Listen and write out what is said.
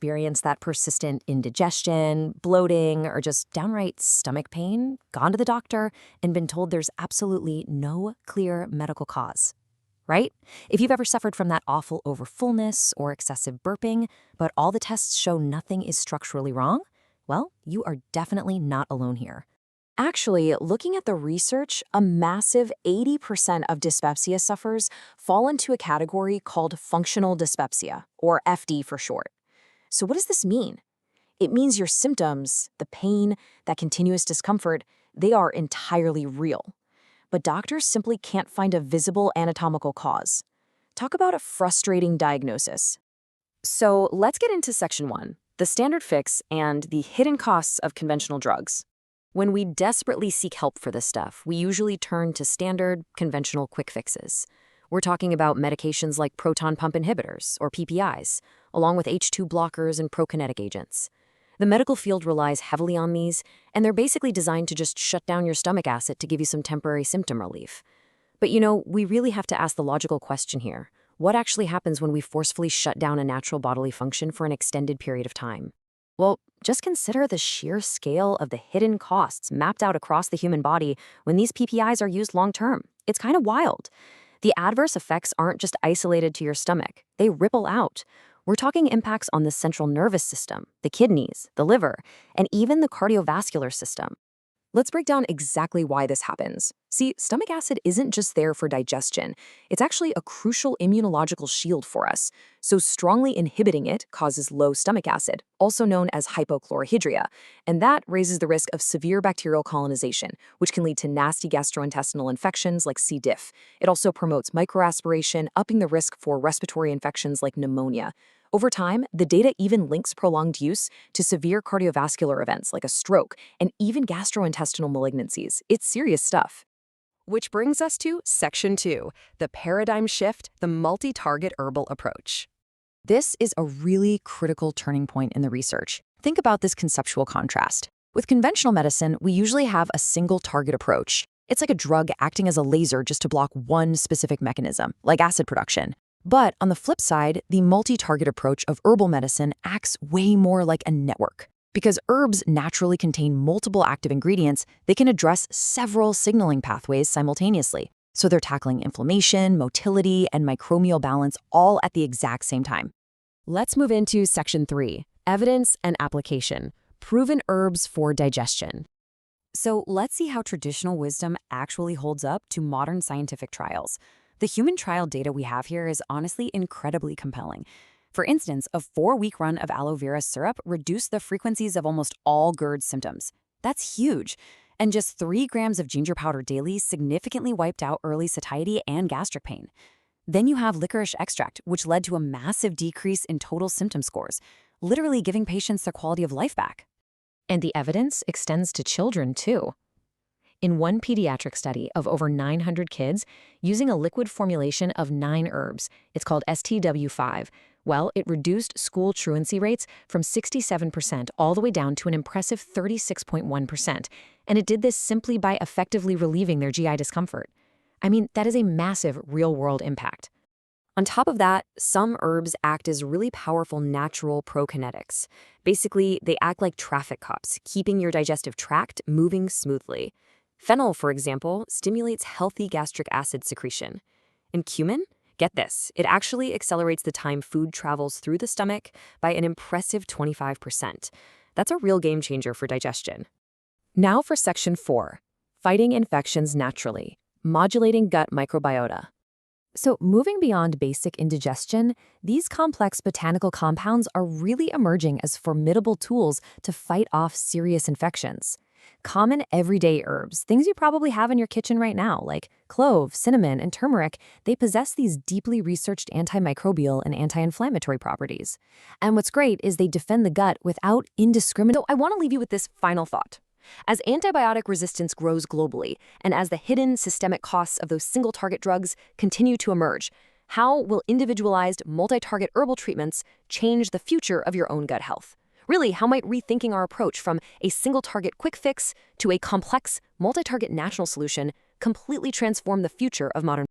experienced that persistent indigestion, bloating, or just downright stomach pain, gone to the doctor, and been told there's absolutely no clear medical cause? Right? If you've ever suffered from that awful overfullness or excessive burping, but all the tests show nothing is structurally wrong, well, you are definitely not alone here. Actually, looking at the research, a massive 80% of dyspepsia sufferers fall into a category called functional dyspepsia, or FD for short. So what does this mean? It means your symptoms, the pain, that continuous discomfort, they are entirely real. But doctors simply can't find a visible anatomical cause. Talk about a frustrating diagnosis. So let's get into section 1, the standard fix and the hidden costs of conventional drugs. When we desperately seek help for this stuff, we usually turn to standard, conventional quick fixes. We're talking about medications like proton pump inhibitors, or PPIs, along with H2 blockers and prokinetic agents. The medical field relies heavily on these, and they're basically designed to just shut down your stomach acid to give you some temporary symptom relief. But we really have to ask the logical question here. What actually happens when we forcefully shut down a natural bodily function for an extended period of time? Well, just consider the sheer scale of the hidden costs mapped out across the human body when these PPIs are used long-term. It's kind of wild. The adverse effects aren't just isolated to your stomach. They ripple out. We're talking impacts on the central nervous system, the kidneys, the liver, and even the cardiovascular system. Let's break down exactly why this happens. See, stomach acid isn't just there for digestion. It's actually a crucial immunological shield for us. So strongly inhibiting it causes low stomach acid, also known as hypochlorhydria, and that raises the risk of severe bacterial colonization, which can lead to nasty gastrointestinal infections like C. diff. It also promotes microaspiration, upping the risk for respiratory infections like pneumonia. Over time, the data even links prolonged use to severe cardiovascular events like a stroke and even gastrointestinal malignancies. It's serious stuff. Which brings us to Section 2, the paradigm shift, the multi-target herbal approach. This is a really critical turning point in the research. Think about this conceptual contrast. With conventional medicine, we usually have a single target approach. It's like a drug acting as a laser just to block one specific mechanism, like acid production. But on the flip side, the multi-target approach of herbal medicine acts way more like a network. Because herbs naturally contain multiple active ingredients, they can address several signaling pathways simultaneously. So they're tackling inflammation, motility, and microbial balance all at the exact same time. Let's move into Section 3, Evidence and Application, Proven Herbs for Digestion. So let's see how traditional wisdom actually holds up to modern scientific trials. The human trial data we have here is honestly incredibly compelling. For instance, a 4-week run of aloe vera syrup reduced the frequencies of almost all GERD symptoms. That's huge. And just 3 grams of ginger powder daily significantly wiped out early satiety and gastric pain. Then you have licorice extract, which led to a massive decrease in total symptom scores, literally giving patients their quality of life back. And the evidence extends to children, too. In one pediatric study of over 900 kids, using a liquid formulation of 9 herbs, it's called STW5, well, it reduced school truancy rates from 67% all the way down to an impressive 36.1%. And it did this simply by effectively relieving their GI discomfort. I mean, that is a massive real-world impact. On top of that, some herbs act as really powerful natural prokinetics. Basically, they act like traffic cops, keeping your digestive tract moving smoothly. Fennel, for example, stimulates healthy gastric acid secretion. And cumin? Get this, it actually accelerates the time food travels through the stomach by an impressive 25%. That's a real game changer for digestion. Now for Section 4, Fighting Infections Naturally, Modulating Gut Microbiota. So moving beyond basic indigestion, these complex botanical compounds are really emerging as formidable tools to fight off serious infections. Common everyday herbs, things you probably have in your kitchen right now, like clove, cinnamon, and turmeric, they possess these deeply researched antimicrobial and anti-inflammatory properties. And what's great is they defend the gut without indiscriminate. So I want to leave you with this final thought. As antibiotic resistance grows globally, and as the hidden systemic costs of those single-target drugs continue to emerge, how will individualized, multi-target herbal treatments change the future of your own gut health? Really, how might rethinking our approach from a single-target quick fix to a complex, multi-target national solution completely transform the future of modern